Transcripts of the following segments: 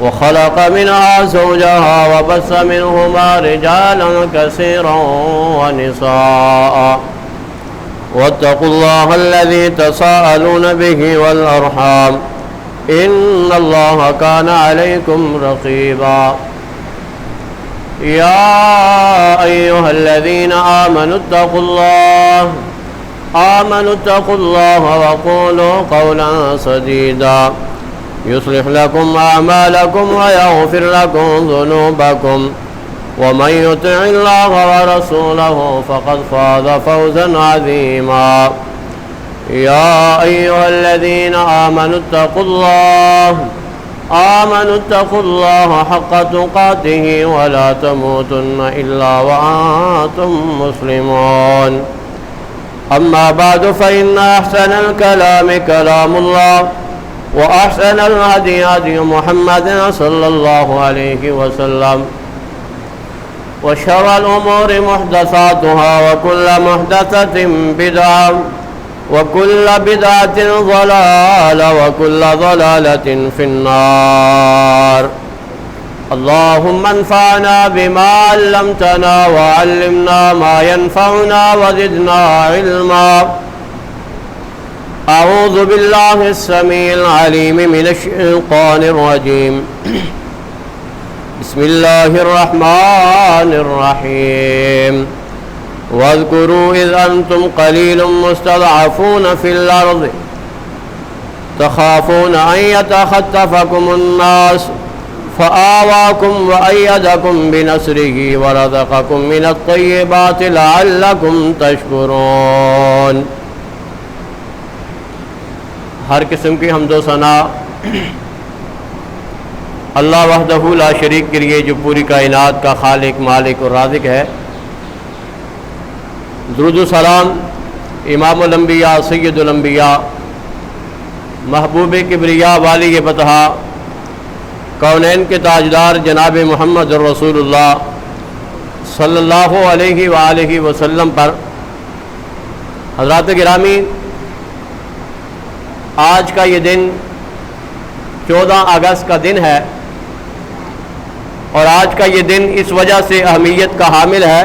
وخلق منها زوجها وبث منهما رجالا كثيرا ونساء واتقوا الله الذي تساءلون به والأرحام إن الله كان عليكم رقيبا يا أيها الذين آمنوا اتقوا الله وقولوا قولا سديدا يصلح لكم أعمالكم ويغفر لكم ذنوبكم ومن يطع الله ورسوله فقد فاز فوزا عظيما يا أيها الذين آمنوا اتقوا الله حق تقاته ولا تموتن إلا وأنتم مسلمون أما بعد فإن أحسن الكلام كلام الله وأحسن الهدي هدي محمد صلى الله عليه وسلم وشر الأمور محدثاتها وكل محدثة بدعة وكل بدعة ضلالة وكل ضلالة في النار اللهم انفعنا بما علمتنا وعلمنا ما ينفعنا وزدنا علما أعوذ بالله السميع العليم من الشيطان الرجيم بسم الله الرحمن الرحيم واذكروا إذ أنتم قليل مستضعفون في الأرض تخافون أن يتخطفكم الناس فآواكم وأيدكم بنصره ورزقكم من الطيبات لعلكم تشكرون۔ ہر قسم کی حمد و ثنا اللہ وحدہ لا شریک کے لیے جو پوری کائنات کا خالق، مالک اور رازق ہے۔ درود و سلام امام الانبیاء سید الانبیاء محبوب کبریا والی بطحا کونین کے تاجدار جناب محمد رسول اللہ صلی اللہ علیہ وآلہ وسلم پر۔ حضرات گرامی، آج کا یہ دن 14 اگست کا دن ہے، اور آج کا یہ دن اس وجہ سے اہمیت کا حامل ہے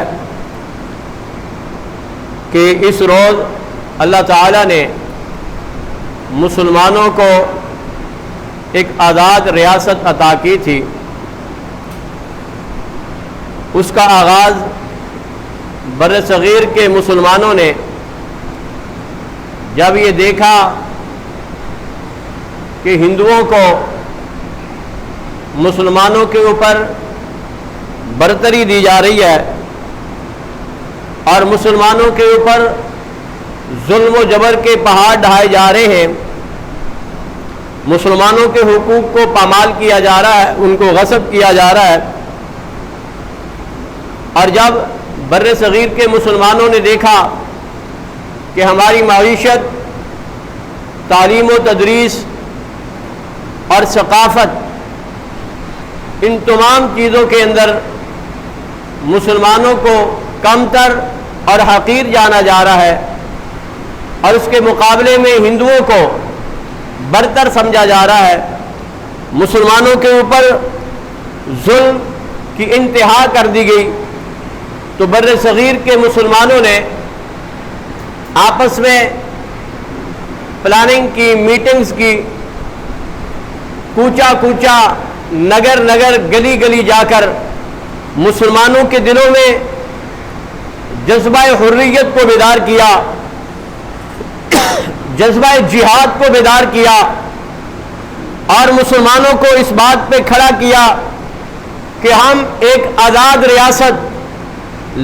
کہ اس روز اللہ تعالیٰ نے مسلمانوں کو ایک آزاد ریاست عطا کی تھی۔ اس کا آغاز بر صغیر کے مسلمانوں نے جب یہ دیکھا کہ ہندوؤں کو مسلمانوں کے اوپر برتری دی جا رہی ہے اور مسلمانوں کے اوپر ظلم و جبر کے پہاڑ ڈھائے جا رہے ہیں، مسلمانوں کے حقوق کو پامال کیا جا رہا ہے، ان کو غصب کیا جا رہا ہے، اور جب بر صغیر کے مسلمانوں نے دیکھا کہ ہماری معیشت، تعلیم و تدریس اور ثقافت، ان تمام چیزوں کے اندر مسلمانوں کو کمتر اور حقیر جانا جا رہا ہے، اور اس کے مقابلے میں ہندوؤں کو برتر سمجھا جا رہا ہے، مسلمانوں کے اوپر ظلم کی انتہا کر دی گئی، تو بر صغیر کے مسلمانوں نے آپس میں پلاننگ کی، میٹنگز کی، کوچا کوچا، نگر نگر، گلی گلی جا کر مسلمانوں کے دلوں میں جذبہ حریت کو بیدار کیا، جذبہ جہاد کو بیدار کیا، اور مسلمانوں کو اس بات پہ کھڑا کیا کہ ہم ایک آزاد ریاست،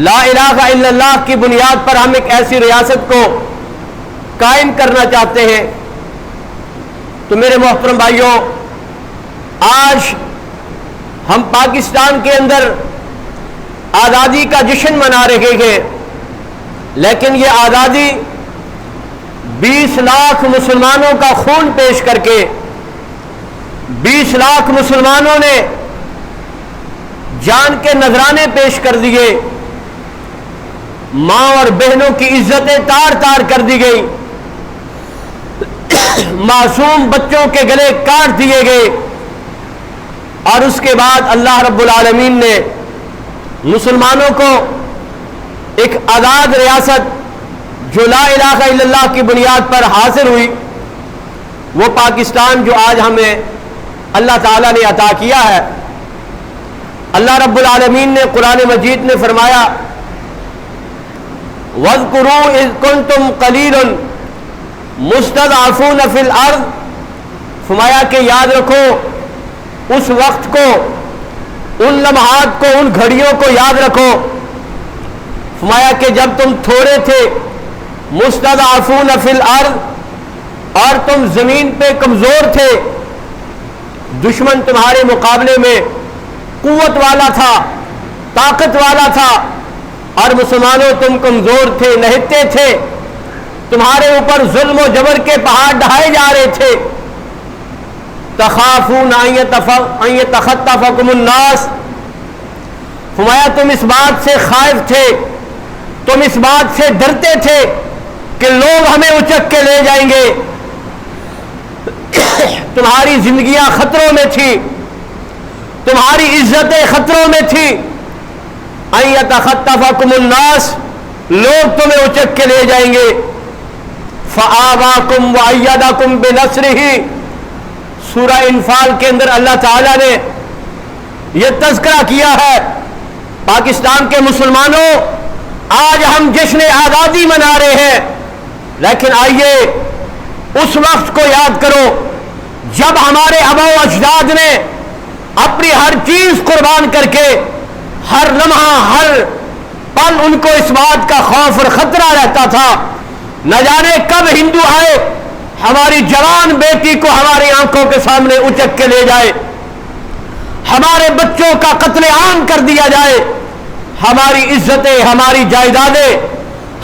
لا الہ الا اللہ کی بنیاد پر ہم ایک ایسی ریاست کو قائم کرنا چاہتے ہیں۔ تو میرے محترم بھائیوں، آج ہم پاکستان کے اندر آزادی کا جشن منا رہے ہیں، لیکن یہ آزادی 20 لاکھ مسلمانوں کا خون پیش کر کے، 20 لاکھ مسلمانوں نے جان کے نذرانے پیش کر دیے، ماں اور بہنوں کی عزتیں تار تار کر دی گئی، معصوم بچوں کے گلے کاٹ دیے گئے، اور اس کے بعد اللہ رب العالمین نے مسلمانوں کو ایک آزاد ریاست جو لا الہ الا اللہ کی بنیاد پر حاصل ہوئی، وہ پاکستان جو آج ہمیں اللہ تعالیٰ نے عطا کیا ہے۔ اللہ رب العالمین نے قرآن مجید میں فرمایا وَاذْكُرُوا إِذْ كُنْتُمْ قَلِيلٌ مُسْتَضْعَفُونَ فِي الْأَرْضِ، فرمایا کہ یاد رکھو اس وقت کو، ان لمحات کو، ان گھڑیوں کو یاد رکھو، فرمایا کہ جب تم تھوڑے تھے، مستضعفون فی الارض، اور تم زمین پہ کمزور تھے، دشمن تمہارے مقابلے میں قوت والا تھا، طاقت والا تھا، اور مسلمانوں تم کمزور تھے، نہتے تھے، تمہارے اوپر ظلم و جبر کے پہاڑ ڈھائے جا رہے تھے۔ تخافون ان یتخطفکم الناس، فرمایا تم اس بات سے خائف تھے، تم اس بات سے ڈرتے تھے کہ لوگ ہمیں اچک کے لے جائیں گے، تمہاری زندگیاں خطروں میں تھی، تمہاری عزتیں خطروں میں تھی۔ ان یتخطفکم الناس، لوگ تمہیں اچک کے لے جائیں گے۔ فآواکم وأیدکم بنصرہ، سورہ انفال کے اندر اللہ تعالیٰ نے یہ تذکرہ کیا ہے پاکستان کے مسلمانوں، آج ہم جشن آزادی منا رہے ہیں، لیکن آئیے اس وقت کو یاد کرو جب ہمارے آباء و اجداد نے اپنی ہر چیز قربان کر کے، ہر لمحہ ہر پل ان کو اس بات کا خوف اور خطرہ رہتا تھا نہ جانے کب ہندو آئے ہماری جوان بیٹی کو ہماری آنکھوں کے سامنے اچک کے لے جائے، ہمارے بچوں کا قتل عام کر دیا جائے، ہماری عزتیں، ہماری جائیدادیں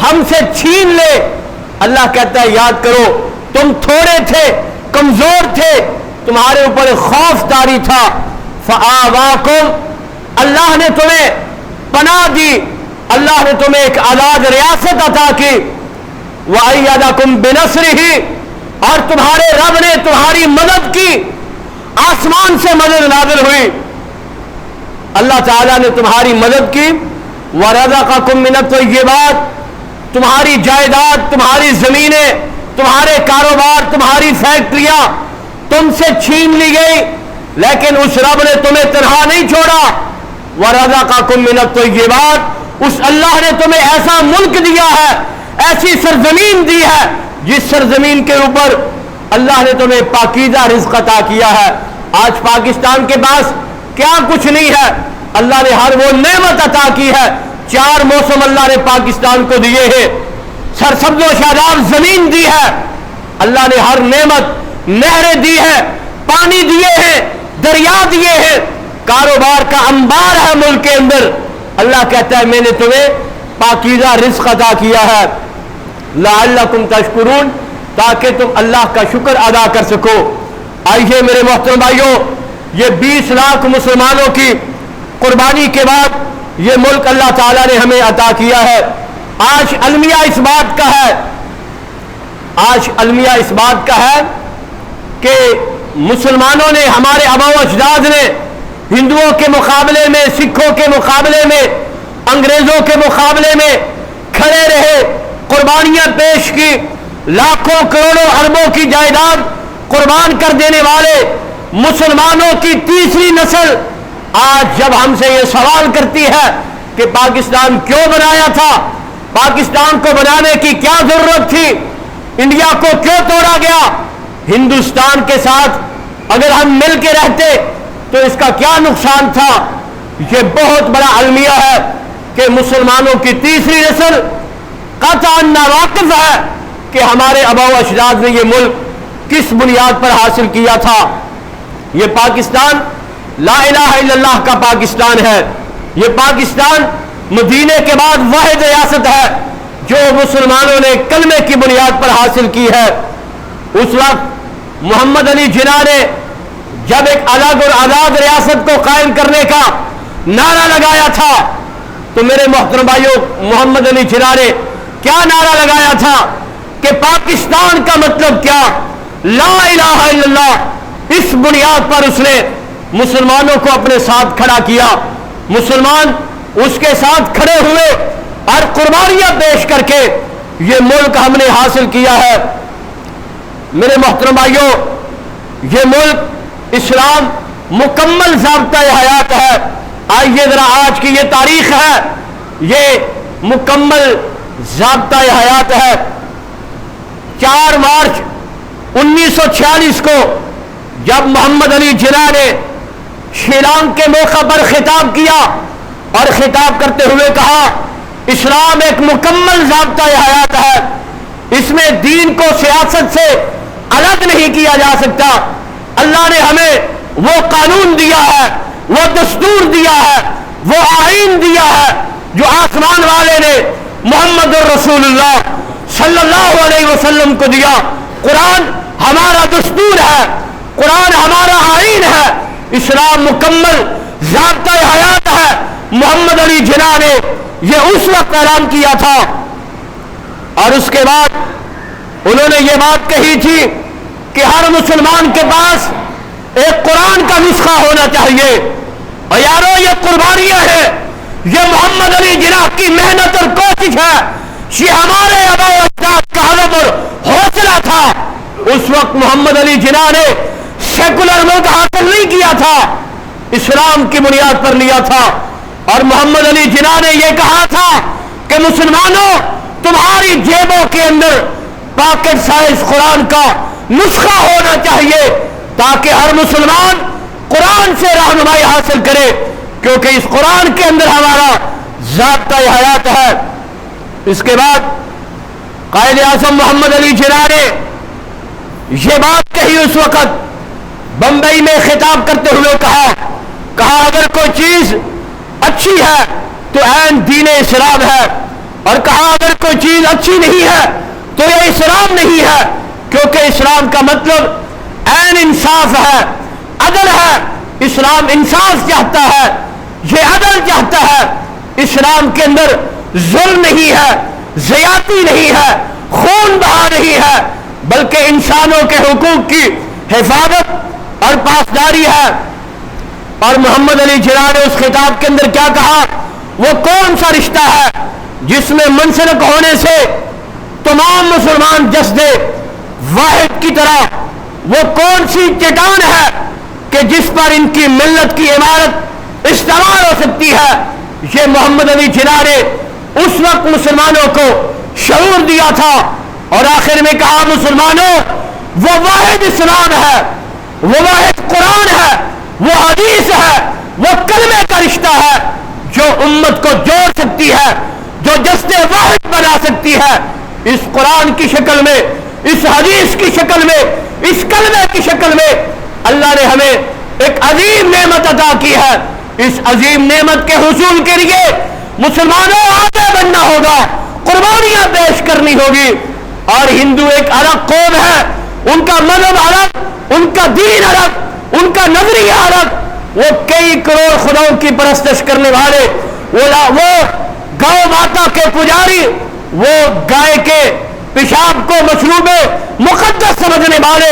ہم سے چھین لے۔ اللہ کہتا ہے یاد کرو تم تھوڑے تھے، کمزور تھے، تمہارے اوپر خوف طاری تھا، فآواکم، اللہ نے تمہیں پناہ دی، اللہ نے تمہیں ایک آزاد ریاست عطا کی، وأیدکم بنصرہ، اور تمہارے رب نے تمہاری مدد کی، آسمان سے مدد نازل ہوئی، اللہ تعالیٰ نے تمہاری مدد کی۔ وَرَزَقَكُم مِّنَ الطَّيِّبَاتِ، تمہاری جائیداد، تمہاری زمینیں، تمہارے کاروبار، تمہاری فیکٹریاں تم سے چھین لی گئی، لیکن اس رب نے تمہیں تنہا نہیں چھوڑا۔ وَرَزَقَكُم مِّنَ الطَّيِّبَاتِ، اس اللہ نے تمہیں ایسا ملک دیا ہے، ایسی سرزمین دی ہے جس سرزمین کے اوپر اللہ نے تمہیں پاکیزہ رزق عطا کیا ہے۔ آج پاکستان کے پاس کیا کچھ نہیں ہے، اللہ نے ہر وہ نعمت عطا کی ہے، 4 موسم اللہ نے پاکستان کو دیے ہیں، سرسبز و شاداب زمین دی ہے، اللہ نے ہر نعمت، نہریں دی ہے، پانی دیے ہیں، دریا دیے ہیں، کاروبار کا انبار ہے ملک کے اندر۔ اللہ کہتا ہے میں نے تمہیں پاکیزہ رزق عطا کیا ہے، لعلکم تشکرون، تاکہ تم اللہ کا شکر ادا کر سکو۔ آئیے میرے محترم بھائیوں، یہ 20 لاکھ مسلمانوں کی قربانی کے بعد یہ ملک اللہ تعالیٰ نے ہمیں عطا کیا ہے۔ آج المیہ اس بات کا ہے، آج المیہ اس بات کا ہے کہ مسلمانوں نے، ہمارے آباء و اجداد نے ہندوؤں کے مقابلے میں، سکھوں کے مقابلے میں، انگریزوں کے مقابلے میں کھڑے رہے، قربانیاں پیش کی، لاکھوں کروڑوں اربوں کی جائیداد قربان کر دینے والے مسلمانوں کی تیسری نسل آج جب ہم سے یہ سوال کرتی ہے کہ پاکستان کیوں بنایا تھا، پاکستان کو بنانے کی کیا ضرورت تھی، انڈیا کو کیوں توڑا گیا، ہندوستان کے ساتھ اگر ہم مل کے رہتے تو اس کا کیا نقصان تھا، یہ بہت بڑا المیہ ہے کہ مسلمانوں کی تیسری نسل قطعاً ناواقف ہے کہ ہمارے آباء و اجداد نے یہ ملک کس بنیاد پر حاصل کیا تھا۔ یہ پاکستان لا الہ الا اللہ کا پاکستان ہے، یہ پاکستان مدینے کے بعد واحد ریاست ہے جو مسلمانوں نے کلمے کی بنیاد پر حاصل کی ہے۔ اس وقت محمد علی جناح نے جب ایک الگ اور آزاد ریاست کو قائم کرنے کا نعرہ لگایا تھا تو میرے محترم بھائیوں، محمد علی جناح نے کیا نعرہ لگایا تھا کہ پاکستان کا مطلب کیا، لا الہ الا اللہ، اس بنیاد پر اس نے مسلمانوں کو اپنے ساتھ کھڑا کیا، مسلمان اس کے ساتھ کھڑے ہوئے اور قربانیاں پیش کر کے یہ ملک ہم نے حاصل کیا ہے۔ میرے محترم بھائیوں، یہ ملک اسلام مکمل ضابطۂ حیات ہے۔ آئیے ذرا آج کی یہ تاریخ ہے، یہ مکمل ضابطۂ حیات ہے۔ 4 مارچ 1946 کو جب محمد علی جناح نے شیلانگ کے موقع پر خطاب کیا اور خطاب کرتے ہوئے کہا اسلام ایک مکمل ضابطۂ حیات ہے، اس میں دین کو سیاست سے الگ نہیں کیا جا سکتا۔ اللہ نے ہمیں وہ قانون دیا ہے، وہ دستور دیا ہے، وہ آئین دیا ہے جو آسمان والے نے محمد الرسول اللہ صلی اللہ علیہ وسلم کو دیا۔ قرآن ہمارا دستور ہے، قرآن ہمارا آئین ہے، اسلام مکمل ضابطۂ حیات ہے۔ محمد علی جناح نے یہ اس وقت اعلان کیا تھا اور اس کے بعد انہوں نے یہ بات کہی تھی کہ ہر مسلمان کے پاس ایک قرآن کا نسخہ ہونا چاہیے۔ اور یارو یہ قربانیاں ہیں، یہ محمد علی جناح کی محنت اور کوشش ہے، یہ ہمارے آباء و اجداد کا حلم اور حوصلہ تھا۔ اس وقت محمد علی جناح نے سیکولر ملک حاصل نہیں کیا تھا، اسلام کی بنیاد پر لیا تھا۔ اور محمد علی جناح نے یہ کہا تھا کہ مسلمانوں تمہاری جیبوں کے اندر پاکٹ سائز قرآن کا نسخہ ہونا چاہیے تاکہ ہر مسلمان قرآن سے رہنمائی حاصل کرے، کیونکہ اس قرآن کے اندر ہمارا ضابطۂ حیات ہے۔ اس کے بعد قائد اعظم محمد علی جناح نے یہ بات کہی، اس وقت بمبئی میں خطاب کرتے ہوئے کہا اگر کوئی چیز اچھی ہے تو عین دین اسلام ہے، اور کہا اگر کوئی چیز اچھی نہیں ہے تو یہ اسلام نہیں ہے، کیونکہ اسلام کا مطلب عین انصاف ہے، عدل ہے۔ اسلام انصاف چاہتا ہے، یہ عدل چاہتا ہے۔ اسلام کے اندر ظلم نہیں ہے، زیادتی نہیں ہے، خون بہا نہیں ہے، بلکہ انسانوں کے حقوق کی حفاظت اور پاسداری ہے۔ اور محمد علی جناح نے اس خطاب کے اندر کیا کہا؟ وہ کون سا رشتہ ہے جس میں منسلک ہونے سے تمام مسلمان جسد واحد کی طرح، وہ کون سی چٹان ہے کہ جس پر ان کی ملت کی عمارت استوار ہو سکتی ہے؟ یہ محمد علی جناح نے اس وقت مسلمانوں کو شعور دیا تھا اور آخر میں کہا مسلمانوں وہ واحد اسلام ہے، وہ واحد قرآن ہے، وہ حدیث ہے، وہ کلمے کا رشتہ ہے جو امت کو جوڑ سکتی ہے، جو جسد واحد بنا سکتی ہے۔ اس قرآن کی شکل میں، اس حدیث کی شکل میں، اس کلمے کی شکل میں اللہ نے ہمیں ایک عظیم نعمت عطا کی ہے۔ اس عظیم نعمت کے حصول کے لیے مسلمانوں آگے بڑھنا ہوگا، قربانیاں پیش کرنی ہوگی۔ اور ہندو ایک الگ قوم ہے، ان کا مذہب الگ، ان کا دین الگ، ان کا نظریہ الگ، وہ کئی کروڑ خداؤں کی پرستش کرنے والے، وہ گاؤں ماتا کے پجاری، وہ گائے کے پیشاب کو مشروب مقدس سمجھنے والے،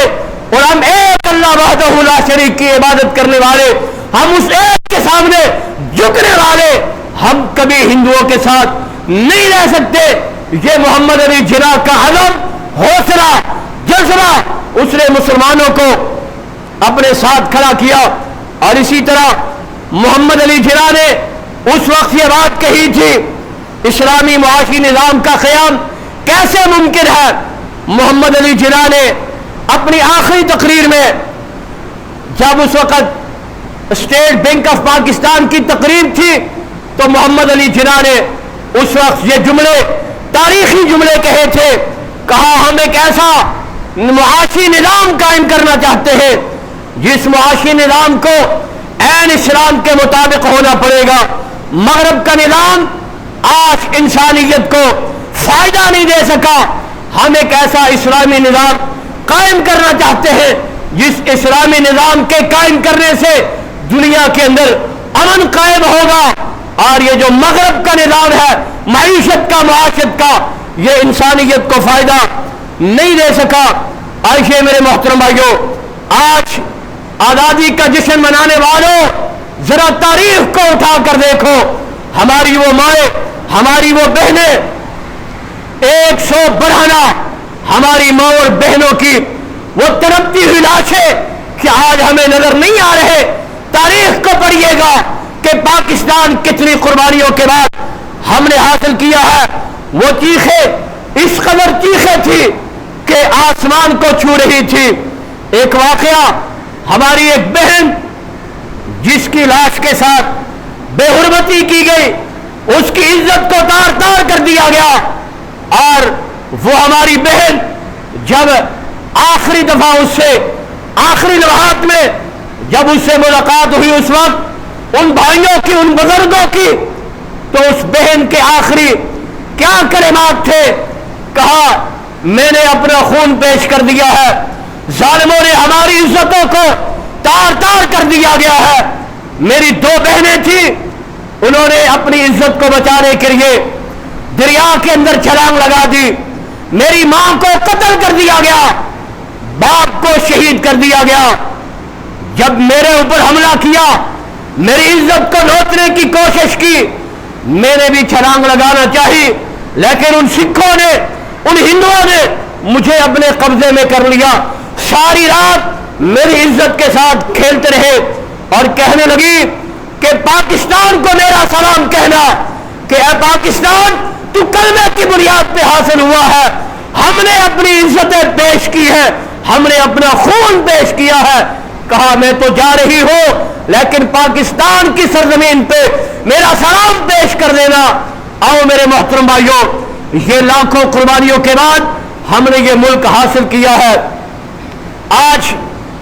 اور ہم ایک اللہ وحدہ لا شریک کی عبادت کرنے والے، ہم اس ایک کے سامنے جھکنے والے، ہم کبھی ہندوؤں کے ساتھ نہیں رہ سکتے۔ یہ محمد علی جناح کا عزم، حوصلہ، جذبہ، اس نے مسلمانوں کو اپنے ساتھ کھڑا کیا۔ اور اسی طرح محمد علی جناح نے اس وقت یہ بات کہی تھی اسلامی معاشی نظام کا قیام کیسے ممکن ہے؟ محمد علی جناح نے اپنی آخری تقریر میں، جب اس وقت اسٹیٹ بینک آف پاکستان کی تقریر تھی، تو محمد علی جناح نے اس وقت یہ جملے، تاریخی جملے کہے تھے، کہا ہم ایک ایسا معاشی نظام قائم کرنا چاہتے ہیں جس معاشی نظام کو عین اسلام کے مطابق ہونا پڑے گا۔ مغرب کا نظام آج انسانیت کو فائدہ نہیں دے سکا، ہم ایک ایسا اسلامی نظام قائم کرنا چاہتے ہیں جس اسلامی نظام کے قائم کرنے سے دنیا کے اندر امن قائم ہوگا، اور یہ جو مغرب کا نظام ہے معیشت کا، معاشت کا، یہ انسانیت کو فائدہ نہیں دے سکا۔ آئیے میرے محترم بھائیوں، آج آزادی کا جشن منانے والوں ذرا تاریخ کو اٹھا کر دیکھو. ہماری وہ مائیں، ہماری وہ بہنیں، 100 بڑھانا ہماری ماں اور بہنوں کی وہ تڑپتی ہوئی لاشیں کہ آج ہمیں نظر نہیں آ رہے. تاریخ کو پڑھیے گا کہ پاکستان کتنی قربانیوں کے بعد ہم نے حاصل کیا ہے. وہ چیخیں اس قدر چیخیں تھی کہ آسمان کو چھو رہی تھی. ایک واقعہ، ہماری ایک بہن جس کی لاش کے ساتھ بے حرمتی کی گئی، اس کی عزت کو تار تار کر دیا گیا، اور وہ ہماری بہن جب آخری دفعہ اس سے آخری لمحات میں جب اس سے ملاقات ہوئی، اس وقت ان بھائیوں کی، ان بزرگوں کی، تو اس بہن کے آخری کیا کلمات تھے؟ کہا میں نے اپنا خون پیش کر دیا ہے، ظالموں نے ہماری عزتوں کو تار تار کر دیا گیا ہے. میری 2 بہنیں تھیں، انہوں نے اپنی عزت کو بچانے کے لیے دریا کے اندر چھلانگ لگا دی. میری ماں کو قتل کر دیا گیا، باپ کو شہید کر دیا گیا. جب میرے اوپر حملہ کیا، میری عزت کو لوٹنے کی کوشش کی، میں نے بھی چھلانگ لگانا چاہی، لیکن ان سکھوں نے، ان ہندوؤں نے مجھے اپنے قبضے میں کر لیا. ساری رات میری عزت کے ساتھ کھیلتے رہے اور کہنے لگی کہ پاکستان کو میرا سلام کہنا کہ اے پاکستان، تو کلمے کی بنیاد پہ حاصل ہوا ہے. ہم نے اپنی عزتیں پیش کی ہے، ہم نے اپنا خون پیش کیا ہے. کہا میں تو جا رہی ہوں، لیکن پاکستان کی سرزمین پہ میرا سلام پیش کر دینا. آؤ میرے محترم بھائیوں، یہ لاکھوں قربانیوں کے بعد ہم نے یہ ملک حاصل کیا ہے. آج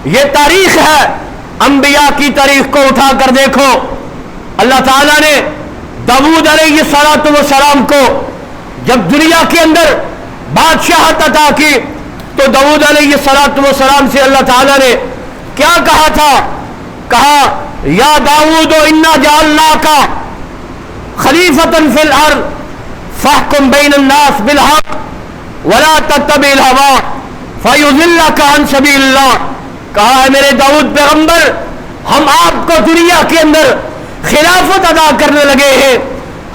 یہ تاریخ ہے، انبیاء کی تاریخ کو اٹھا کر دیکھو. اللہ تعالیٰ نے داؤد علیہ السلام کو جب دنیا کے اندر بادشاہت عطا کی تو داؤد علیہ السلام سے اللہ تعالیٰ نے کیا کہا تھا؟ کہا یا داؤد انا جعلناک خلیفۃ فی الارض فاحکم بین الناس بالحق ولا تتبع الہوی فیضلک عن سبیل اللہ. کہا ہے میرے داؤد پیغمبر، ہم آپ کو دنیا کے اندر خلافت ادا کرنے لگے ہیں،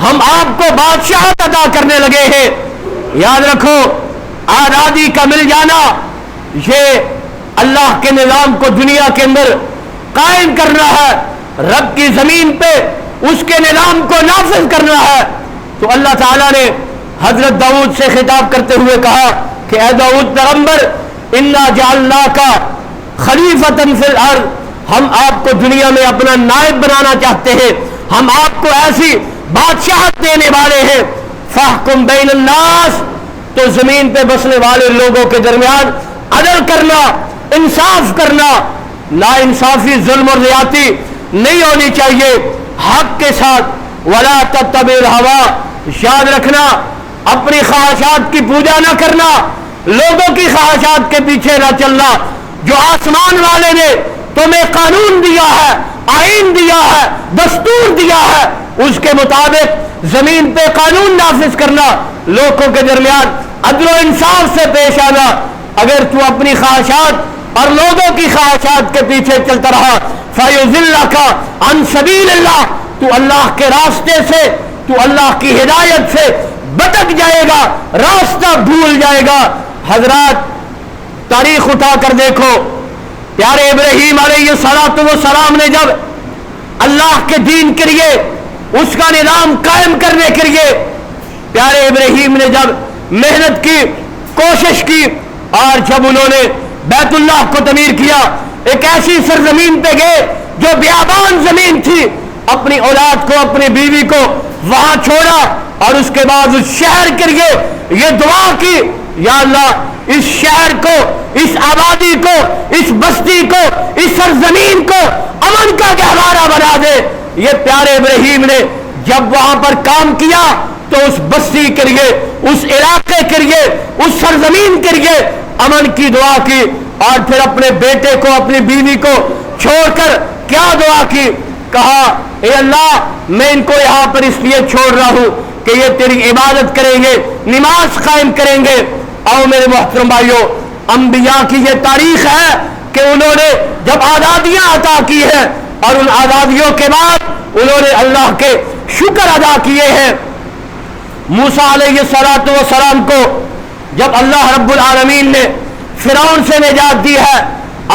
ہم آپ کو بادشاہت ادا کرنے لگے ہیں. یاد رکھو، آزادی کا مل جانا یہ اللہ کے نظام کو دنیا کے اندر قائم کرنا ہے، رب کی زمین پہ اس کے نظام کو نافذ کرنا ہے. تو اللہ تعالیٰ نے حضرت داؤد سے خطاب کرتے ہوئے کہا کہ اے داؤد پیغمبر، انا جعلناک خلیفۃ فی الارض، ہم آپ کو دنیا میں اپنا نائب بنانا چاہتے ہیں، ہم آپ کو ایسی بادشاہت دینے والے ہیں. فاحکم بین الناس، تو زمین پہ بسنے والے لوگوں کے درمیان عدل کرنا، انصاف کرنا. نا انصافی، ظلم اور زیادتی نہیں ہونی چاہیے، حق کے ساتھ. ولا تتبع الہوی، یاد رکھنا اپنی خواہشات کی پوجا نہ کرنا، لوگوں کی خواہشات کے پیچھے نہ چلنا. جو آسمان والے نے تمہیں قانون دیا ہے، آئین دیا ہے، دستور دیا ہے، اس کے مطابق زمین پہ قانون نافذ کرنا، لوگوں کے درمیان عدل و انصاف سے پیش آنا. اگر تو اپنی خواہشات اور لوگوں کی خواہشات کے پیچھے چلتا رہا، فیضلک عن سبیل اللہ، تو اللہ کے راستے سے، تو اللہ کی ہدایت سے بھٹک جائے گا، راستہ بھول جائے گا. حضرات تاریخ اٹھا کر دیکھو، پیارے ابراہیم علیہ السلام نے جب اللہ کے دین کے لیے، اس کا نظام قائم کرنے کے لیے، پیارے ابراہیم نے جب محنت کی، کوشش کی، اور جب انہوں نے بیت اللہ کو تعمیر کیا، ایک ایسی سرزمین پہ گئے جو بیابان زمین تھی، اپنی اولاد کو، اپنی بیوی کو وہاں چھوڑا، اور اس کے بعد اس شہر کے لیے یہ دعا کی، یا اللہ اس شہر کو، اس آبادی کو، اس بستی کو، اس سرزمین کو امن کا گہوارہ بنا دے. یہ پیارے ابراہیم نے جب وہاں پر کام کیا تو اس بستی کے لیے، اس علاقے کے لیے، اس سرزمین کے لیے امن کی دعا کی، اور پھر اپنے بیٹے کو، اپنی بیوی کو چھوڑ کر کیا دعا کی؟ کہا اے اللہ، میں ان کو یہاں پر اس لیے چھوڑ رہا ہوں کہ یہ تیری عبادت کریں گے، نماز قائم کریں گے. آؤ میرے محترم بھائیوں، انبیاء کی یہ تاریخ ہے، کہ انہوں نے جب آزادیاں عطا کی ہیں اور ان آزادیوں کے بعد انہوں نے اللہ کے شکر ادا کیے ہیں. موسیٰ علیہ السلام کو جب اللہ رب العالمین نے فرعون سے نجات دی ہے،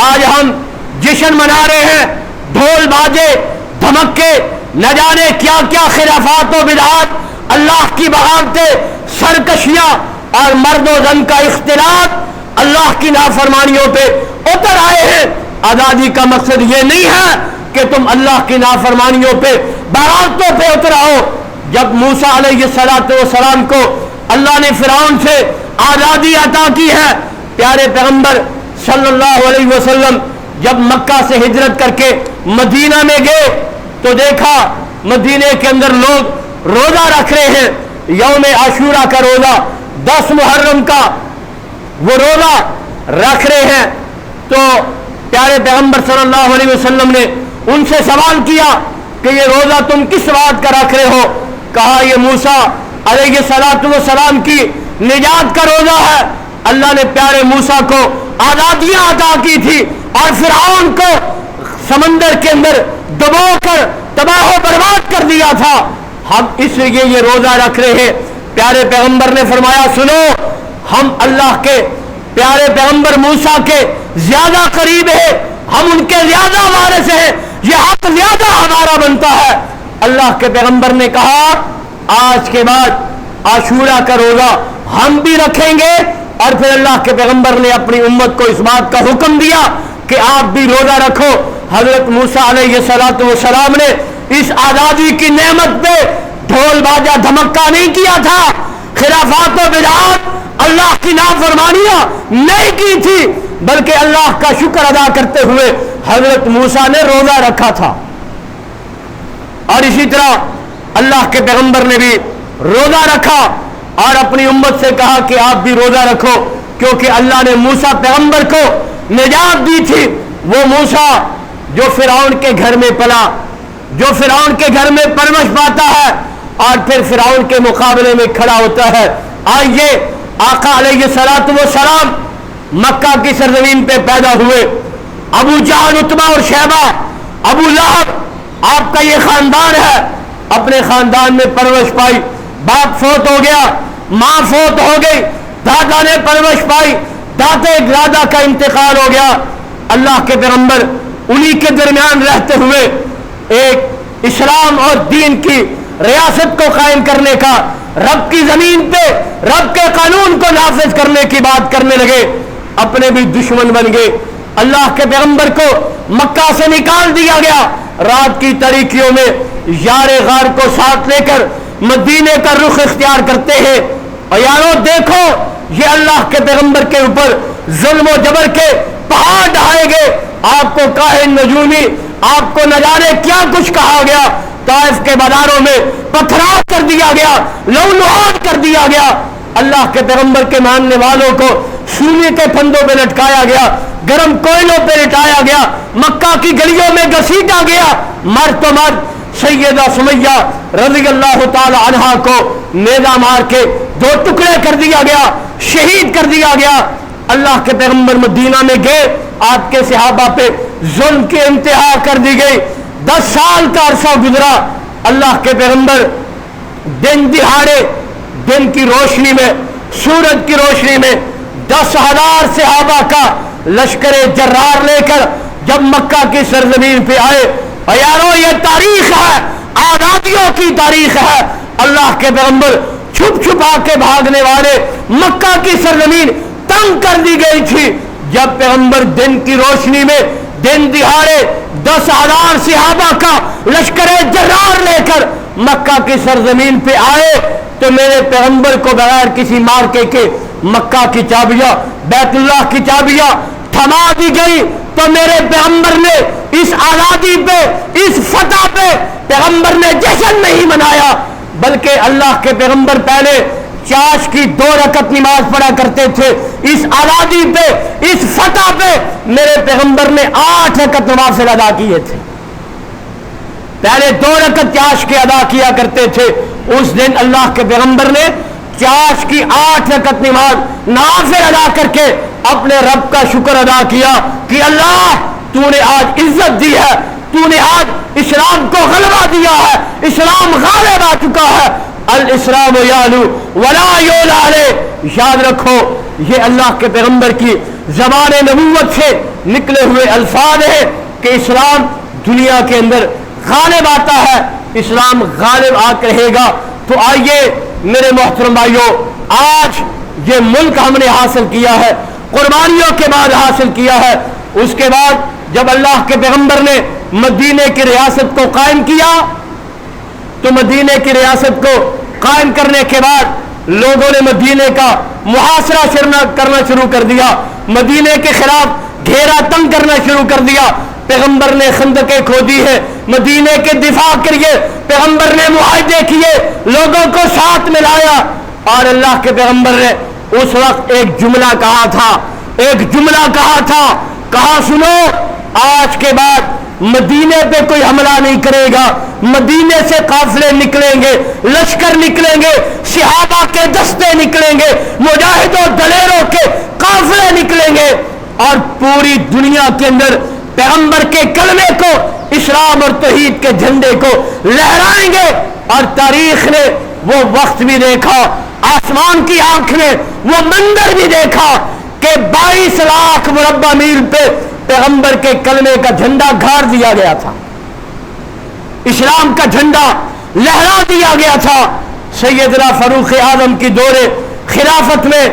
آج ہم جشن منا رہے ہیں، ڈھول باجے دھمکے، نہ جانے کیا کیا خرافات و بدعات، اللہ کی بغاوتیں، سرکشیاں اور مرد و زن کا اختلاط اللہ کی نافرمانیوں پہ اتر آئے ہیں. آزادی کا مقصد یہ نہیں ہے کہ تم اللہ کی نافرمانیوں پہ بغاوتوں پہ اتر آؤ. جب موسیٰ علیہ السلام کو اللہ نے فرعون سے آزادی عطا کی ہے، پیارے پیغمبر صلی اللہ علیہ وسلم جب مکہ سے ہجرت کر کے مدینہ میں گئے تو دیکھا مدینے کے اندر لوگ روزہ رکھ رہے ہیں. یوم عاشورہ کا روزہ، 10 محرم کا وہ روزہ رکھ رہے ہیں. تو پیارے پیغمبر صلی اللہ علیہ وسلم نے ان سے سوال کیا کہ یہ روزہ تم کس بات کا رکھ رہے ہو؟ کہا یہ موسیٰ علیہ السلام کی نجات کا روزہ ہے. اللہ نے پیارے موسیٰ کو آزادیاں عطا کی تھی اور فرعون کو سمندر کے اندر دبو کر تباہ و برباد کر دیا تھا. ہم اس لیے یہ روزہ رکھ رہے ہیں. پیارے پیغمبر نے فرمایا سنو، ہم اللہ کے پیارے پیغمبر موسیٰ کے زیادہ قریب ہیں، ہم ان کے زیادہ وارث ہیں، یہ حق زیادہ ہمارا بنتا ہے. اللہ کے پیغمبر نے کہا آج کے بعد عاشورہ کا روزہ ہم بھی رکھیں گے. اور پھر اللہ کے پیغمبر نے اپنی امت کو اس بات کا حکم دیا کہ آپ بھی روزہ رکھو. حضرت موسیٰ علیہ السلام نے اس آزادی کی نعمت پہ ڈھول باجا دھمکا نہیں کیا تھا، خرافات و بدعات، اللہ کی نافرمانیاں نہیں کی تھی، بلکہ اللہ کا شکر ادا کرتے ہوئے حضرت موسیٰ نے روزہ رکھا تھا. اور اسی طرح اللہ کے پیغمبر نے بھی روزہ رکھا اور اپنی امت سے کہا کہ آپ بھی روزہ رکھو، کیونکہ اللہ نے موسیٰ پیغمبر کو نجات دی تھی. وہ موسیٰ جو فرعون کے گھر میں پلا، جو فرعون کے گھر میں پرورش پاتا ہے اور پھر فرعون کے مقابلے میں کھڑا ہوتا ہے. آئیے آقا علیہ السلام مکہ کی سرزمین پہ پیدا ہوئے. ابو جہل، عتبہ اور شیبہ، ابو لہب، آپ کا یہ خاندان ہے. اپنے خاندان میں پرورش پائی، باپ فوت ہو گیا، ماں فوت ہو گئی، دادا نے پرورش پائی، دادا کا انتقال ہو گیا. اللہ کے پیغمبر انہی کے درمیان رہتے ہوئے ایک اسلام اور دین کی ریاست کو قائم کرنے کا، رب کی زمین پہ رب کے قانون کو نافذ کرنے کی بات کرنے لگے. اپنے بھی دشمن بن گئے. اللہ کے پیغمبر کو مکہ سے نکال دیا گیا. رات کی تاریکیوں میں یار غار کو ساتھ لے کر مدینے کا رخ اختیار کرتے ہیں. اور یارو دیکھو یہ اللہ کے پیغمبر کے اوپر ظلم و جبر کے پہاڑ ڈھائے گئے. آپ کو کاہن نجومی، آپ کو نہ جانے کیا کچھ کہا گیا. طائف کے بازاروں میں پتھراؤ کر دیا گیا، لہولہان کر دیا گیا. اللہ کے پیغمبر کے ماننے والوں کو سونے کے پھندوں پہ لٹکایا گیا، گرم کوئلوں پہ لٹایا گیا، مکہ کی گلیوں میں گھسیٹا گیا. مرد تو مرد سیدہ سمیہ رضی اللہ تعالی عنہا کو نیزہ مار کے 2 ٹکڑے کر دیا گیا، شہید کر دیا گیا. اللہ کے پیغمبر مدینہ میں گئے، آپ کے صحابہ پہ ظلم کی انتہا کر دی گئی. 10 سال کا عرصہ گزرا. اللہ کے پیغمبر دن دہاڑے دن کی روشنی میں، سورج کی روشنی میں 10,000 صحابہ کا لشکر جرار لے کر جب مکہ کی سرزمین پہ آئے. اور یارو یہ تاریخ ہے، آزادیوں کی تاریخ ہے. اللہ کے پیغمبر چھپ چھپا کے بھاگنے والے مکہ کی سرزمین تنگ کر دی گئی تھی. جب پیغمبر دن کی روشنی میں دن دہاڑے 10,000 صحابہ کا لشکر جرار لے کر مکہ کی سرزمین پہ آئے تو میرے پیغمبر کو بغیر کسی مارکے کے مکہ کی چابیاں، بیت اللہ کی چابیاں تھما دی گئی. تو میرے پیغمبر نے اس آزادی پہ، اس فتح پہ پیغمبر نے جشن نہیں منایا، بلکہ اللہ کے پیغمبر پہلے چاش کی 2 رکعت نماز پڑھا کرتے تھے. اس آزادی پہ، اس فتح پہ میرے پیغمبر نے 8 رکعت نماز ادا کیے تھے. پہلے 2 رکعت چاش کے ادا کیا کرتے تھے. اس دن اللہ کے پیغمبر نے چاش کی 8 رکعت نماز نافل ادا کر کے اپنے رب کا شکر ادا کیا کہ اللہ تو نے آج عزت دی ہے, تو نے آج اسلام کو غلبہ دیا ہے, اسلام غالب آ چکا ہے. الاسلام یعلو ولا یعلی علیہ. یاد رکھو یہ اللہ کے پیغمبر کی زبان نبوت سے نکلے ہوئے الفاظ ہیں کہ اسلام دنیا کے اندر غالب آتا ہے, اسلام غالب آ کر رہے گا. تو آئیے میرے محترم بھائیوں, آج یہ ملک ہم نے حاصل کیا ہے, قربانیوں کے بعد حاصل کیا ہے. اس کے بعد جب اللہ کے پیغمبر نے مدینے کی ریاست کو قائم کیا تو مدینے کی ریاست کو قائم کرنے کے بعد لوگوں نے مدینے کا محاصرہ کرنا شروع کر دیا, مدینے کے خلاف گھیرا تنگ کرنا شروع کر دیا. پیغمبر نے خندقیں کھودی ہے, مدینے کے دفاع کریے, پیغمبر نے معاہدے کیے, لوگوں کو ساتھ ملایا. اور اللہ کے پیغمبر نے اس وقت ایک جملہ کہا تھا, کہا سنو, آج کے بعد مدینے پہ کوئی حملہ نہیں کرے گا, مدینے سے قافلے نکلیں گے, لشکر نکلیں گے, صحابہ کے دستے نکلیں گے, مجاہدوں دلیروں کے قافلے نکلیں گے, اور پوری دنیا کے اندر پیغمبر کے کلمے کو, اسلام اور توحید کے جھنڈے کو لہرائیں گے. اور تاریخ نے وہ وقت بھی دیکھا, آسمان کی آنکھ نے وہ منظر بھی دیکھا کہ 22 لاکھ مربع میل پہ پیغمبر کے کلمے کا جھنڈا گاڑ دیا گیا تھا, اسلام کا جھنڈا لہرا دیا گیا تھا. سیدنا فاروق اعظم کی دور خلافت میں,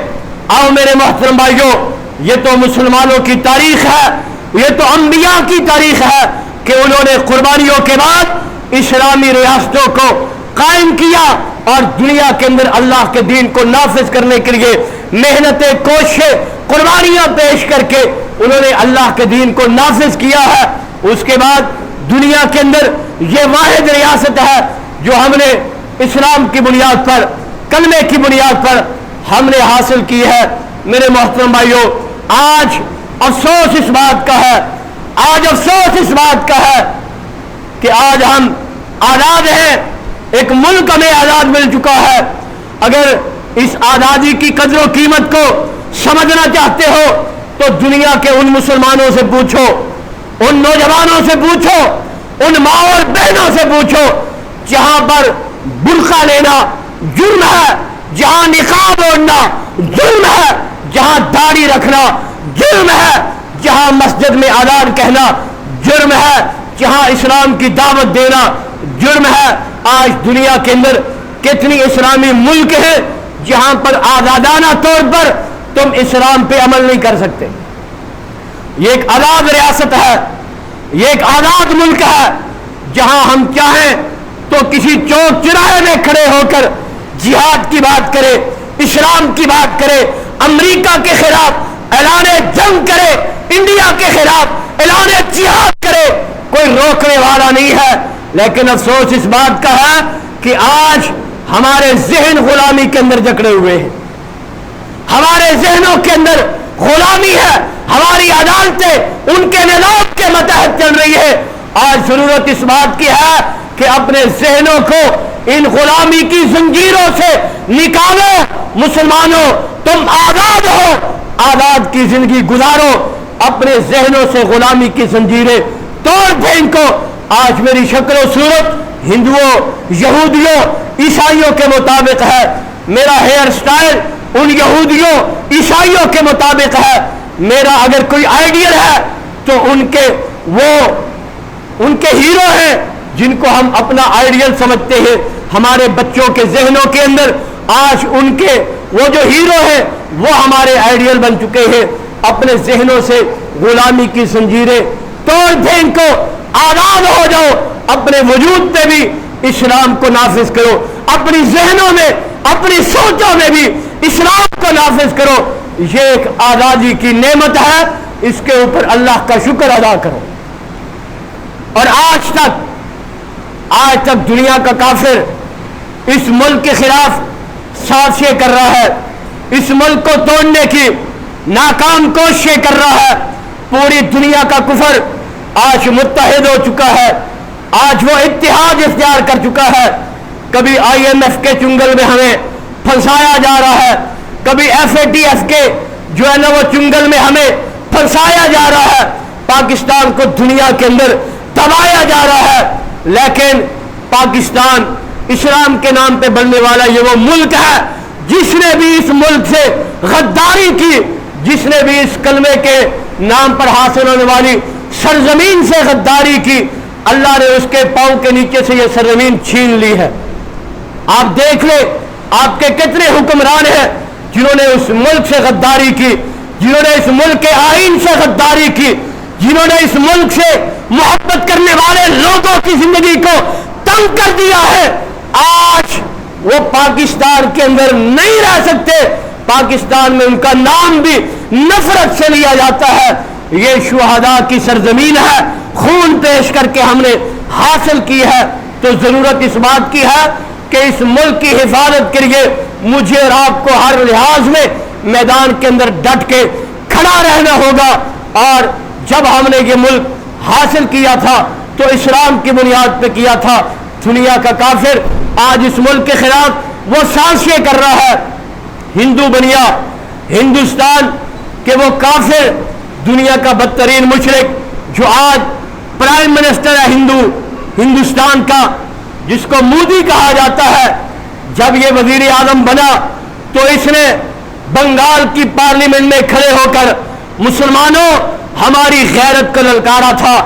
آؤ میرے محترم بھائیوں, یہ تو مسلمانوں کی تاریخ ہے, یہ تو انبیاء کی تاریخ ہے کہ انہوں نے قربانیوں کے بعد اسلامی ریاستوں کو قائم کیا اور دنیا کے اندر اللہ کے دین کو نافذ کرنے کے لیے محنتیں, کوششیں, قربانیاں پیش کر کے انہوں نے اللہ کے دین کو نافذ کیا ہے. اس کے بعد دنیا کے اندر یہ واحد ریاست ہے جو ہم نے اسلام کی بنیاد پر, کلمے کی بنیاد پر ہم نے حاصل کی ہے. میرے محترم بھائیوں, آج افسوس اس بات کا ہے کہ آج ہم آزاد ہیں, ایک ملک ہمیں آزاد مل چکا ہے. اگر اس آزادی کی قدر و قیمت کو سمجھنا چاہتے ہو تو دنیا کے ان مسلمانوں سے پوچھو, ان نوجوانوں سے پوچھو, ان ماں اور بہنوں سے پوچھو جہاں پر برقع لینا جرم ہے, جہاں نقاب اوڑھنا جرم ہے, جہاں داڑھی رکھنا جرم ہے, جہاں مسجد میں اذان کہنا جرم ہے, جہاں اسلام کی دعوت دینا جرم ہے. آج دنیا کے اندر کتنی اسلامی ملک ہیں جہاں پر آزادانہ طور پر تم اسلام پہ عمل نہیں کر سکتے. یہ ایک آزاد ریاست ہے, یہ ایک آزاد ملک ہے جہاں ہم چاہیں تو کسی چوک چوراہے میں کھڑے ہو کر جہاد کی بات کرے, اسلام کی بات کرے, امریکہ کے خلاف اعلان جنگ کرے, انڈیا کے خلاف اعلان جہاد کرے, کوئی روکنے والا نہیں ہے. لیکن افسوس اس بات کا ہے کہ آج ہمارے ذہن غلامی کے اندر جکڑے ہوئے ہیں, ہمارے ذہنوں کے اندر غلامی ہے, ہماری عدالتیں ان کے نظام کے متحد چل رہی ہے. آج ضرورت اس بات کی ہے کہ اپنے ذہنوں کو ان غلامی کی زنجیروں سے نکالو. مسلمانوں, تم آزاد ہو, آزاد کی زندگی گزارو, اپنے ذہنوں سے غلامی کی زنجیریں توڑ پھینکو. آج میری شکل و صورت ہندوؤں, یہودیوں, عیسائیوں کے مطابق ہے, میرا ہیئر سٹائل ان یہودیوں, عیسائیوں کے مطابق ہے, میرا اگر کوئی آئیڈیل ہے تو ان کے ہیرو ہیں جن کو ہم اپنا آئیڈیل سمجھتے ہیں. ہمارے بچوں کے ذہنوں کے اندر آج ان کے وہ جو ہیرو ہیں وہ ہمارے آئیڈیل بن چکے ہیں. اپنے ذہنوں سے غلامی کی زنجیریں توڑ پھینکو, آزاد ہو جاؤ, اپنے وجود پہ بھی اسلام کو نافذ کرو, اپنی ذہنوں میں, اپنی سوچوں میں بھی اسلام کو نافذ کرو. یہ ایک آزادی کی نعمت ہے, اس کے اوپر اللہ کا شکر ادا کرو. اور آج تک دنیا کا کافر اس ملک کے خلاف سازشیں کر رہا ہے, اس ملک کو توڑنے کی ناکام کوششیں کر رہا ہے. پوری دنیا کا کفر آج متحد ہو چکا ہے, آج وہ اتحاد اختیار کر چکا ہے. کبھی IMF کے چنگل میں ہمیں پھنسایا جا رہا ہے, کبھی FATF کے جو ہے نا وہ چنگل میں ہمیں پھنسایا جا رہا ہے، پاکستان کو دنیا کے اندر دبایا جا رہا ہے، لیکن پاکستان اسلام کے نام پہ بننے والا یہ وہ ملک ہے جس نے بھی اس ملک سے غداری کی، جس نے بھی اس کلمے کے نام پر حاصل ہونے والی سرزمین سے غداری کی، اللہ نے اس کے پاؤں کے نیچے سے یہ سرزمین چھین لی ہے۔ آپ دیکھ لیں آپ کے کتنے حکمران ہیں جنہوں نے اس ملک سے غداری کی، جنہوں نے اس ملک کے آئین سے غداری کی، جنہوں نے اس ملک سے محبت کرنے والے لوگوں کی زندگی کو تنگ کر دیا ہے۔ آج وہ پاکستان کے اندر نہیں رہ سکتے، پاکستان میں ان کا نام بھی نفرت سے لیا جاتا ہے۔ یہ شہداء کی سرزمین ہے، خون پیش کر کے ہم نے حاصل کی ہے، تو ضرورت اس بات کی ہے کہ اس ملک کی حفاظت کے لیے مجھے اور آپ کو ہر لحاظ میں میدان کے اندر ڈٹ کے کھڑا رہنا ہوگا۔ اور جب ہم نے یہ ملک حاصل کیا تھا تو اسلام کی بنیاد پہ کیا تھا۔ دنیا کا کافر آج اس ملک کے خلاف وہ سازشیں کر رہا ہے۔ ہندو بنیا ہندوستان کے وہ کافر، دنیا کا بدترین مشرک جو آج پرائم منسٹر ہے ہندوستان کا، جس کو مودی کہا جاتا ہے، جب یہ وزیر اعظم بنا تو اس نے بنگال کی پارلیمنٹ میں کھڑے ہو کر مسلمانوں ہماری غیرت کو للکارا تھا۔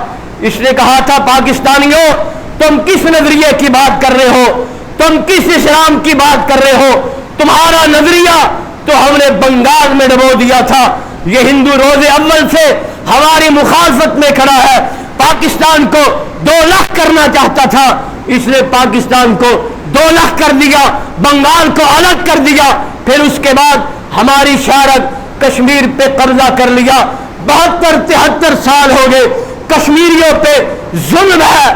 اس نے کہا تھا پاکستانیوں تم کس نظریے کی بات کر رہے ہو، تم کس اسلام کی بات کر رہے ہو، تمہارا نظریہ تو ہم نے بنگال میں ڈبو دیا تھا۔ یہ ہندو روز اول سے ہماری مخالفت میں کھڑا ہے، پاکستان کو 2 لاکھ کرنا چاہتا تھا، اس نے پاکستان کو 2 لاکھ کر دیا، بنگال کو الگ کر دیا، پھر اس کے بعد ہماری شارک کشمیر پہ قبضہ کر لیا۔ 72-73 سال ہو گئے، کشمیریوں پہ ظلم ہے،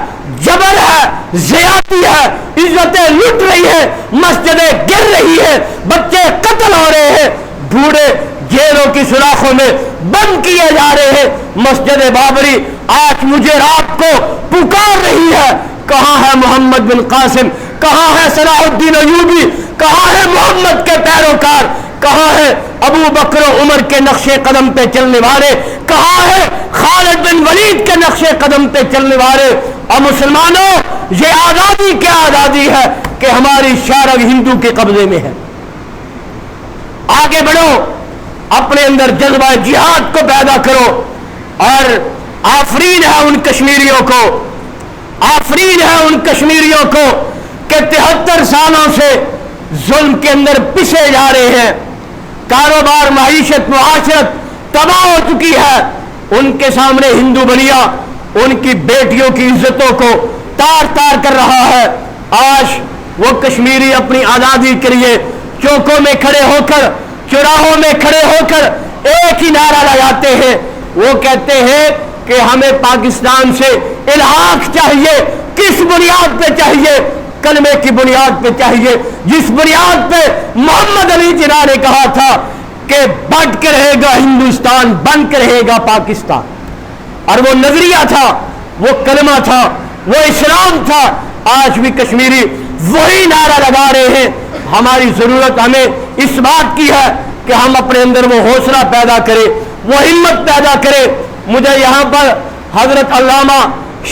جبر ہے، زیادتی ہے، عزتیں لٹ رہی ہیں، مسجدیں گر رہی ہیں، بچے قتل ہو رہے ہیں، بوڑھے جیلوں کی سوراخوں میں بند کیے جا رہے ہیں۔ مسجد بابری آج مجھے رات کو پکار رہی ہے، کہاں ہے محمد بن قاسم، کہاں ہے صلاح الدین ایوبی، کہاں ہے محمد کے پیروکار، کہاں ہے ابو بکر و عمر کے نقش قدم پہ چلنے والے، کہاں ہے خالد بن ولید کے نقش قدم پہ چلنے والے۔ اور مسلمانوں یہ آزادی کیا آزادی ہے کہ ہماری شارک ہندو کے قبضے میں ہے۔ آگے بڑھو، اپنے اندر جذبہ جہاد کو پیدا کرو، اور آفرین ہے ان کشمیریوں کو، آفرین ہے ان کشمیریوں کو کہ 73 سالوں سے ظلم کے اندر پسے جا رہے ہیں، کاروبار، معیشت، معاشرت تباہ ہو چکی ہے۔ ان کے سامنے ہندو بنیا ان کی بیٹیوں کی عزتوں کو تار تار کر رہا ہے۔ آج وہ کشمیری اپنی آزادی کے لیے چوکوں میں کھڑے ہو کر، چوراہوں میں کھڑے ہو کر ایک ہی نعرہ لگاتے ہیں، وہ کہتے ہیں کہ ہمیں پاکستان سے الحاق چاہیے۔ کس بنیاد پہ چاہیے؟ کلمے کی بنیاد پہ چاہیے، جس بنیاد پہ محمد علی جناح نے کہا تھا کہ بٹ کے رہے گا ہندوستان، بن کے رہے گا پاکستان، اور وہ نظریہ تھا، وہ کلمہ تھا، وہ اسلام تھا۔ آج بھی کشمیری وہی نعرہ لگا رہے ہیں۔ ہماری ضرورت ہمیں اس بات کی ہے کہ ہم اپنے اندر وہ حوصلہ پیدا کریں، وہ ہمت پیدا کریں۔ مجھے یہاں پر حضرت علامہ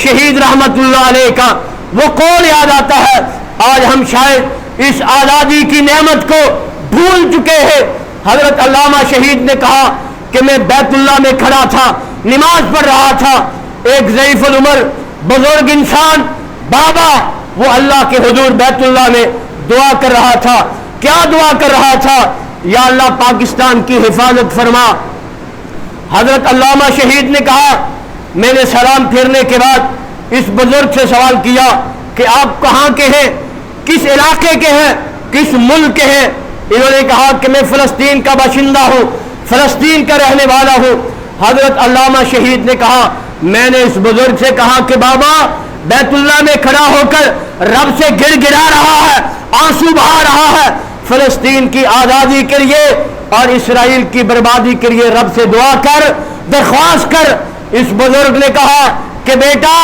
شہید رحمت اللہ علیہ کا وہ قول یاد آتا ہے۔ آج ہم شاید اس آزادی کی نعمت کو بھول چکے ہیں۔ حضرت علامہ شہید نے کہا کہ میں بیت اللہ میں کھڑا تھا، نماز پڑھ رہا تھا، ایک ضعیف العمر بزرگ انسان بابا وہ اللہ کے حضور بیت اللہ میں دعا کر رہا تھا۔ کیا دعا کر رہا تھا؟ یا اللہ پاکستان کی حفاظت فرما۔ حضرت علامہ شہید نے کہا، میں نے سلام پھیرنے کے بعد اس بزرگ سے سوال کیا کہ آپ کہاں کے ہیں، کس علاقے کے ہیں، کس ملک کے ہیں؟ انہوں نے کہا کہ میں فلسطین کا باشندہ ہوں، فلسطین کا رہنے والا ہوں۔ حضرت علامہ شہید نے کہا، میں نے اس بزرگ سے کہا کہ بابا بیت اللہ میں کھڑا ہو کر رب سے گڑ گڑا رہا ہے، آنسو بہا رہا ہے فلسطین کی آزادی کے لیے اور اسرائیل کی بربادی کے لیے رب سے دعا کر، درخواست کر۔ اس بزرگ نے کہا کہ بیٹا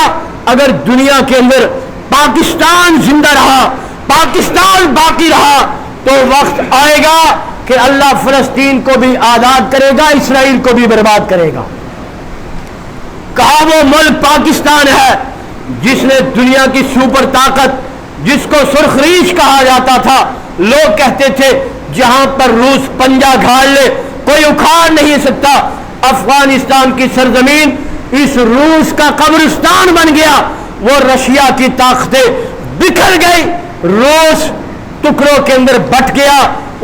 اگر دنیا کے اندر پاکستان زندہ رہا، پاکستان باقی رہا، تو وقت آئے گا کہ اللہ فلسطین کو بھی آزاد کرے گا، اسرائیل کو بھی برباد کرے گا۔ کہا وہ ملک پاکستان ہے جس نے دنیا کی سپر طاقت، جس کو سرخ ریش کہا جاتا تھا، لوگ کہتے تھے جہاں پر روس پنجہ گھاڑ لے کوئی اکھاڑ نہیں سکتا، افغانستان کی سرزمین اس روس کا قبرستان بن گیا۔ وہ رشیا کی طاقتیں بکھر گئی، روس ٹکڑوں کے اندر بٹ گیا۔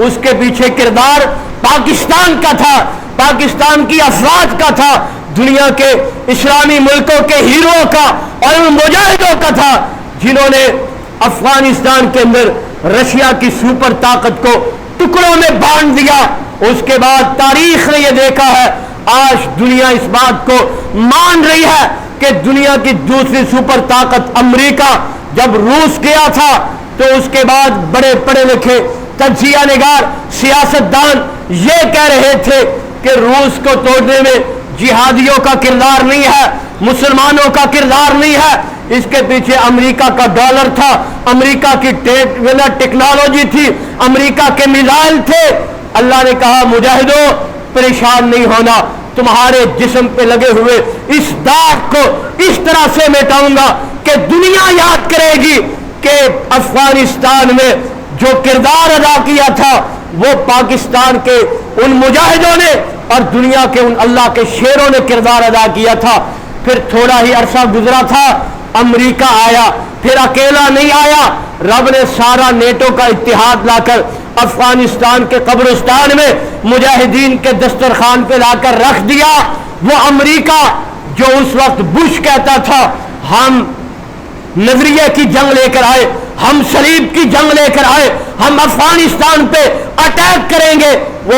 اس کے پیچھے کردار پاکستان کا تھا، پاکستان کی افراد کا تھا، دنیا کے اسلامی ملکوں کے ہیرو کا اور مجاہدوں کا تھا، جنہوں نے افغانستان کے اندر رشیا کی سپر طاقت کو ٹکڑوں میں بانٹ دیا۔ اس کے بعد تاریخ نے یہ دیکھا ہے، آج دنیا اس بات کو مان رہی ہے کہ دنیا کی دوسری سپر طاقت امریکہ جب روس گیا تھا تو اس کے بعد بڑے پڑھے لکھے تجزیہ نگار سیاستدان یہ کہہ رہے تھے کہ روس کو توڑنے میں جہادیوں کا کردار نہیں ہے، مسلمانوں کا کردار نہیں ہے، اس کے پیچھے امریکہ کا ڈالر تھا، امریکہ کی ٹیکنالوجی تھی، امریکہ کے میزائل تھے۔ اللہ نے کہا مجاہدوں پریشان نہیں ہونا، تمہارے جسم پہ لگے ہوئے اس داغ کو اس طرح سے مٹاؤں گا کہ دنیا یاد کرے گی کہ افغانستان میں جو کردار ادا کیا تھا وہ پاکستان کے ان مجاہدوں نے اور دنیا کے ان اللہ کے شیروں نے کردار ادا کیا تھا۔ پھر تھوڑا ہی عرصہ گزرا تھا، امریکہ آیا، پھر اکیلا نہیں آیا، رب نے سارا نیٹو کا اتحاد لا کر افغانستان کے قبرستان میں مجاہدین کے دسترخوان پہ لا کر رکھ دیا۔ وہ امریکہ جو اس وقت بش کہتا تھا ہم نظریے کی جنگ لے کر آئے، ہم صلیب کی جنگ لے کر آئے، ہم افغانستان پہ اٹیک کریں گے، وہ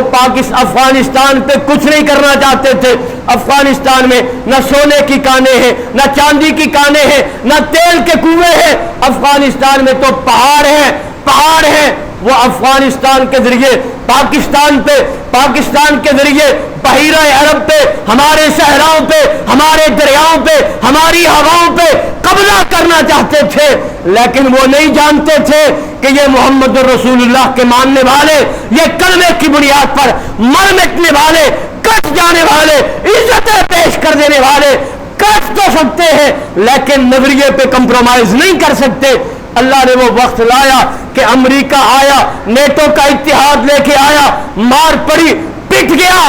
افغانستان پہ کچھ نہیں کرنا چاہتے تھے۔ افغانستان میں نہ سونے کی کانیں ہیں، نہ چاندی کی کانیں ہیں، نہ تیل کے کنویں ہیں، افغانستان میں تو پہاڑ ہیں، پہاڑ ہیں۔ وہ افغانستان کے ذریعے پاکستان کے ذریعے بحیرہ عرب پہ، ہمارے صحراؤں پہ، ہمارے دریاؤں پہ، ہماری ہواؤں پہ قبضہ کرنا چاہتے تھے، لیکن وہ نہیں جانتے تھے کہ یہ محمد رسول اللہ کے ماننے والے، یہ کلمے کی بنیاد پر مر مٹنے والے، کٹ جانے والے، عزتیں پیش کر دینے والے کٹ تو سکتے ہیں لیکن نظریے پہ کمپرومائز نہیں کر سکتے۔ اللہ نے وہ وقت لایا کہ امریکہ آیا، نیٹو کا اتحاد لے کے آیا، مار پڑی، پٹ گیا۔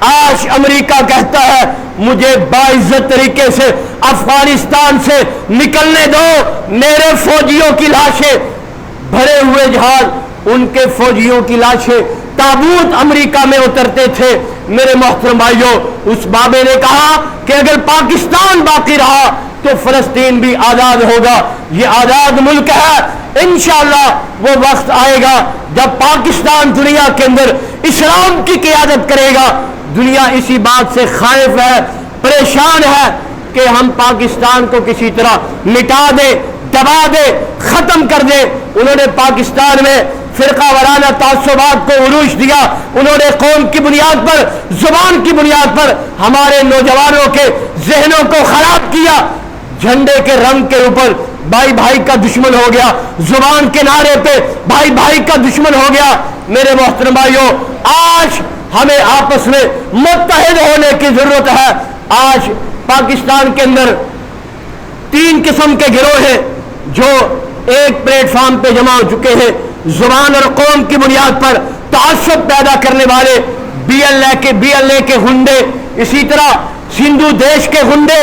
آج امریکہ کہتا ہے مجھے باعزت طریقے سے افغانستان سے نکلنے دو، میرے فوجیوں کی لاشیں بھرے ہوئے جہاز، ان کے فوجیوں کی لاشیں تابوت امریکہ میں اترتے تھے۔ میرے محترم بھائیوں، اس بابے نے کہا کہ اگر پاکستان باقی رہا تو فلسطین بھی آزاد ہوگا، یہ آزاد ملک ہے۔ انشاءاللہ وہ وقت آئے گا جب پاکستان دنیا کے اندر اسلام کی قیادت کرے گا۔ دنیا اسی بات سے خائف ہے، پریشان ہے کہ ہم پاکستان کو کسی طرح مٹا دے، دبا دے، ختم کر دے۔ انہوں نے پاکستان میں فرقہ وارانہ تعصبات کو عروج دیا، انہوں نے قوم کی بنیاد پر، زبان کی بنیاد پر ہمارے نوجوانوں کے ذہنوں کو خراب کیا۔ جھنڈے کے رنگ کے اوپر بھائی بھائی کا دشمن ہو گیا، زبان کے نعرے پہ بھائی بھائی کا دشمن ہو گیا۔ میرے محترم بھائیوں، آج ہمیں آپس میں متحد ہونے کی ضرورت ہے۔ آج پاکستان کے اندر 3 قسم کے گروہ ہیں جو ایک پلیٹ فارم پہ جمع ہو چکے ہیں، زبان اور قوم کی بنیاد پر تعصب پیدا کرنے والے بی ایل اے کے غنڈے، اسی طرح سندھو دیش کے غنڈے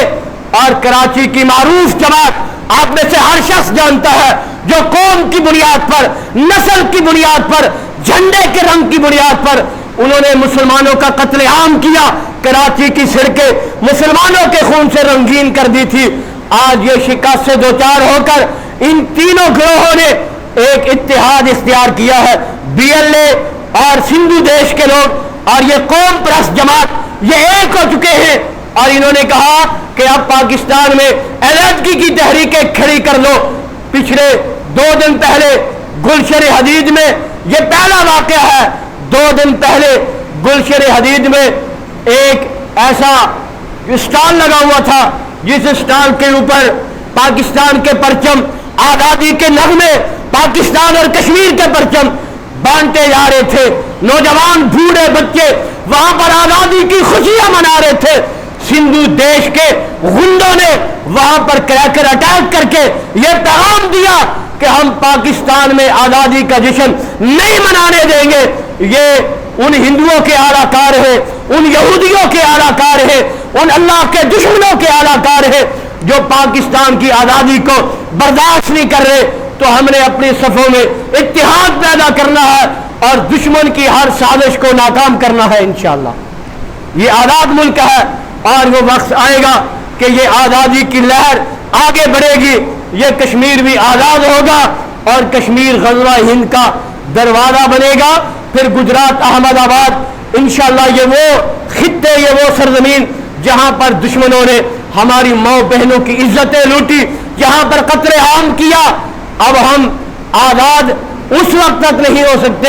اور کراچی کی معروف جماعت۔ آپ میں سے ہر شخص جانتا ہے جو قوم کی بنیاد پر، نسل کی بنیاد پر، جھنڈے کے رنگ کی بنیاد پر انہوں نے مسلمانوں کا قتل عام کیا، کراچی کی سڑکیں مسلمانوں کے خون سے رنگین کر دی تھی۔ آج یہ شکست سے دوچار ہو کر ان تینوں گروہوں نے ایک اتحاد اختیار کیا ہے، بی ایل اے اور سندھو دیش کے لوگ اور یہ قوم پرست جماعت، یہ ایک ہو چکے ہیں اور انہوں نے کہا کہ اب پاکستان میں علیحدگی کی تحریکیں کھڑی کر لو۔ پچھلے 2 دن پہلے گلشن حدید میں یہ پہلا واقعہ ہے، 2 دن پہلے گلشن حدید میں ایک ایسا اسٹال لگا ہوا تھا جس اسٹال کے اوپر پاکستان کے پرچم، آزادی کے نغمے، پاکستان اور کشمیر کے پرچم بانٹے جا رہے تھے۔ نوجوان بوڑھے بچے وہاں پر آزادی کی خوشیاں منا رہے تھے. سندھو دیش کے غنڈوں نے وہاں پر کریکر اٹیک کر کے یہ پیغام دیا کہ ہم پاکستان میں آزادی کا جشن نہیں منانے دیں گے. یہ ان ہندوؤں کے اعلی کار ہے, ان یہودیوں کے اعلی کار ہے, ان اللہ کے دشمنوں کے اعلی کار ہے جو پاکستان کی آزادی کو برداشت نہیں کر رہے. تو ہم نے اپنی صفوں میں اتحاد پیدا کرنا ہے اور دشمن کی ہر سازش کو ناکام کرنا ہے انشاءاللہ. یہ آزاد ملک ہے اور وہ وقت آئے گا کہ یہ آزادی کی لہر آگے بڑھے گی. یہ کشمیر بھی آزاد ہوگا اور کشمیر غزوہ ہند کا دروازہ بنے گا. پھر گجرات, احمد آباد انشاءاللہ یہ وہ خطے, یہ وہ سرزمین جہاں پر دشمنوں نے ہماری ماں بہنوں کی عزتیں لوٹی, جہاں پر قتل عام کیا. اب ہم آزاد اس وقت تک نہیں ہو سکتے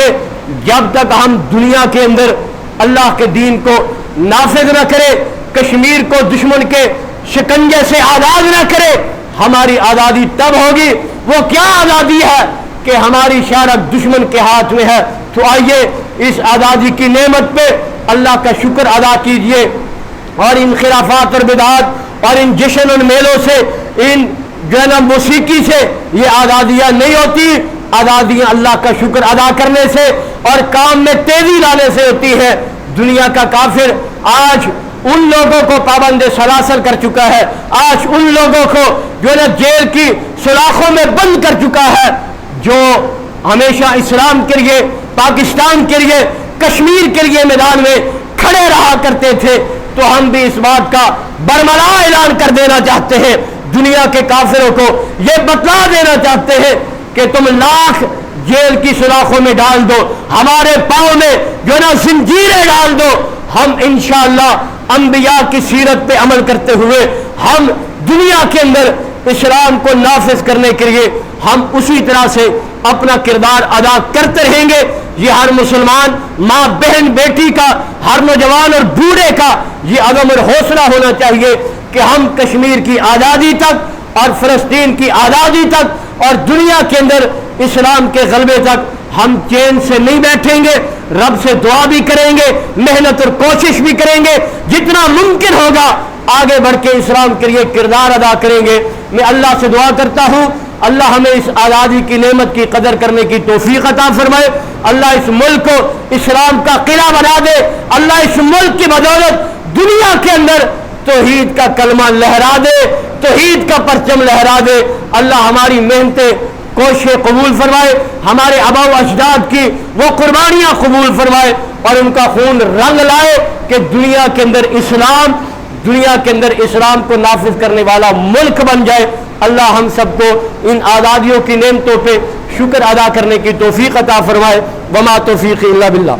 جب تک ہم دنیا کے اندر اللہ کے دین کو نافذ نہ کرے, کشمیر کو دشمن کے شکنجے سے آزاد نہ کرے. ہماری آزادی تب ہوگی. وہ کیا آزادی ہے کہ ہماری شارت دشمن کے ہاتھ میں ہے. تو آئیے اس آزادی کی نعمت پہ اللہ کا شکر ادا کیجئے اور ان خرافات اور بدعات اور ان جشن اور میلوں سے, ان جو ہے نا موسیقی سے یہ آزادیاں نہیں ہوتی. آزادیاں اللہ کا شکر ادا کرنے سے اور کام میں تیزی لانے سے ہوتی ہے. دنیا کا کافر آج ان لوگوں کو پابند سلاسل کر چکا ہے, آج ان لوگوں کو جو ہے نا جیل کی سلاخوں میں بند کر چکا ہے جو ہمیشہ اسلام کے لیے, پاکستان کے لیے, کشمیر کے لیے میدان میں کھڑے رہا کرتے تھے. تو ہم بھی اس بات کا برملا اعلان کر دینا چاہتے ہیں, دنیا کے کافروں کو یہ بتلا دینا چاہتے ہیں کہ تم لاکھ جیل کی سلاخوں میں ڈال دو, ہمارے پاؤں میں جو نا زنجیریں ڈال دو, ہم انشاءاللہ انبیاء کی سیرت پہ عمل کرتے ہوئے ہم دنیا کے اندر اسلام کو نافذ کرنے کے لیے ہم اسی طرح سے اپنا کردار ادا کرتے رہیں گے. یہ ہر مسلمان ماں بہن بیٹی کا, ہر نوجوان اور بوڑھے کا یہ عزم اور حوصلہ ہونا چاہیے کہ ہم کشمیر کی آزادی تک اور فلسطین کی آزادی تک اور دنیا کے اندر اسلام کے غلبے تک ہم چین سے نہیں بیٹھیں گے. رب سے دعا بھی کریں گے, محنت اور کوشش بھی کریں گے, جتنا ممکن ہوگا آگے بڑھ کے اسلام کے لیے کردار ادا کریں گے. میں اللہ سے دعا کرتا ہوں اللہ ہمیں اس آزادی کی نعمت کی قدر کرنے کی توفیق عطا فرمائے. اللہ اس ملک کو اسلام کا قلعہ بنا دے. اللہ اس ملک کی بدولت دنیا کے اندر توحید کا کلمہ لہرا دے, توحید کا پرچم لہرا دے. اللہ ہماری محنتیں کوششیں قبول فرمائے, ہمارے آباء و اجداد کی وہ قربانیاں قبول فرمائے اور ان کا خون رنگ لائے کہ دنیا کے اندر اسلام کو نافذ کرنے والا ملک بن جائے. اللہ ہم سب کو ان آزادیوں کی نعمتوں پہ شکر ادا کرنے کی توفیق عطا فرمائے. وما توفیق الا باللہ.